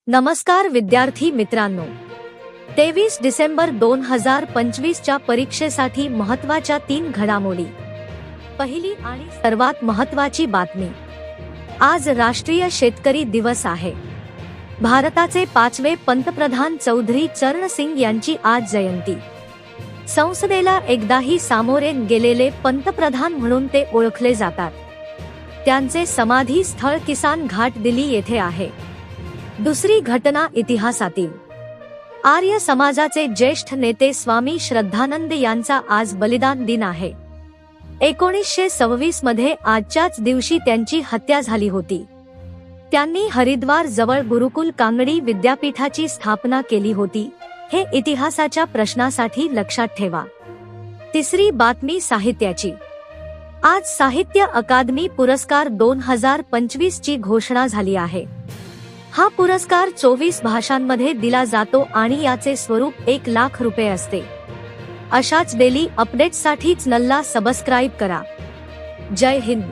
नमस्कार विद्यार्थी मित्रांनो, 23 डिसेंबर 2025 च्या परीक्षेसाठी महत्त्वाच्या 3 घडामोडी। पहिली आणि सर्वात महत्त्वाची बातमी, आज राष्ट्रीय शेतकरी दिवस आहे। भारताचे 5वे पंतप्रधान चौधरी चरण सिंग यांची आज जयंती। संसदेला एकदाही सामोरे गेलेले पंतप्रधान म्हणून ते ओळखले जातात। त्यांचे समाधी स्थळ किसान घाट दिल्ली येथे आहे। दुसरी घटना इतिहासातील, आर्य समाजाचे ज्येष्ठ नेते स्वामी श्रद्धानंद यांचा आज बलिदान दिन आहे। 1926 मध्ये आजच्याच दिवशी त्यांची हत्या झाली होती। त्यांनी हरिद्वार जवळ गुरुकुल कांगडी विद्यापीठाची स्थापना केली होती। हे इतिहासाच्या प्रश्नासाठी लक्षात ठेवा। तिसरी बातमी साहित्याची, आज साहित्य अकादमी पुरस्कार 2025 ची घोषणा झाली आहे। हा पुरस्कार 24 भाषांमध्ये दिला जातो आणि याचे स्वरूप 1 लाख रुपये असते। अशाच डेली अपडेट्ससाठी चॅनलला सबस्क्राइब करा। जय हिंद।